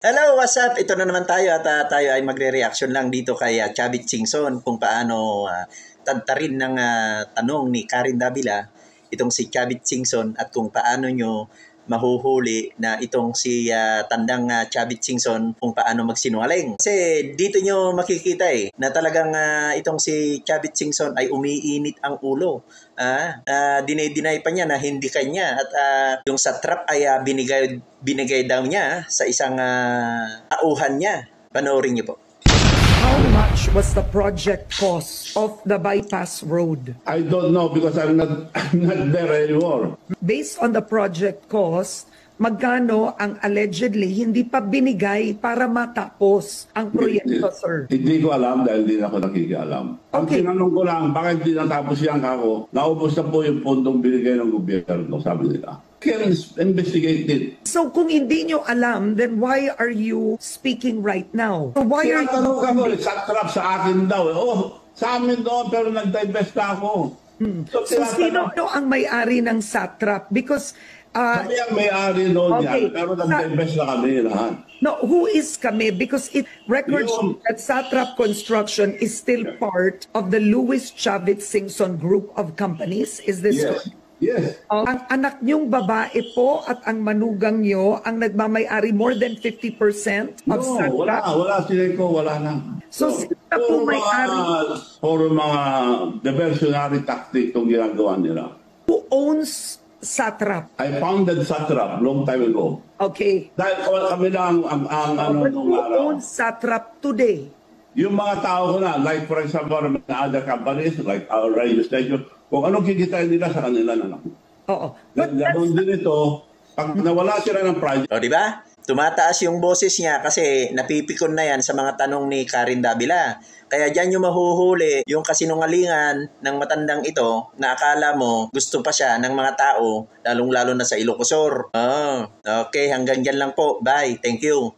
Hello, what's up? Ito na naman tayo at tayo ay magre-reaction lang dito kay Chavit Singson kung paano tantarin ng tanong ni Karen Davila itong si Chavit Singson at kung paano nyo mahuhuli na itong si tandang Chavit Singson kung paano magsinungaling. Kasi dito nyo makikita na talagang itong si Chavit Singson ay umiinit ang ulo. Dinay pa niya na hindi kanya at yung satrap ay binigay daw niya sa isang tauhan niya. Panoorin niyo po. How much was the project cost of the bypass road? I don't know because I'm not there anymore. Based on the project cost, magkano ang allegedly hindi pa binigay para matapos ang proyekto, sir? Hindi ko alam dahil hindi ako nakikialam. Ang Okay. tinanong ko lang, bakit hindi natapos yan ako? Naubos na po yung pondong binigay ng gobyerno, sabi nila. Can investigate it. So kung hindi nyo alam, then why are you speaking right now? So why are Tinatanong ka you... ko, satrap sa akin daw. Oh, sa amin doon pero nag-divest na ako. So sino ang may-ari ng satrap? Because Kami ang may-ari noon Okay. yan, pero nag-divest na kami lahat. no, who is kami? Because it records Yung- that Satrap Construction is still part of the Louis Chavit Singson group of companies. Is this Yes. correct? Yes. Ang anak niyong babae po at ang manugang niyo ang nagmamay-ari more than 50% of No, Satrap. wala sila ko, wala na. So, sila po may-ari. Puro mga diversionary tactic itong ginagawa nila. Who owns Satrap? I founded Satrap long time ago. Okay. Dahil kami lang ang ano But nung who araw. owns Satrap today? Yung mga tao ko na, like for example, mga other companies, like our radio station, kung anong kikitain nila sa kanila na lang. Oo. But Ganoon din ito, pag nawala sila ng project, O, di ba? Tumataas yung boses niya kasi napipikon na yan sa mga tanong ni Karen Davila. Kaya dyan yung mahuhuli yung kasinungalingan ng matandang ito na akala mo gusto pa siya ng mga tao, lalong-lalo na sa Ilocosur. Okay, hanggang dyan lang po. Bye. Thank you.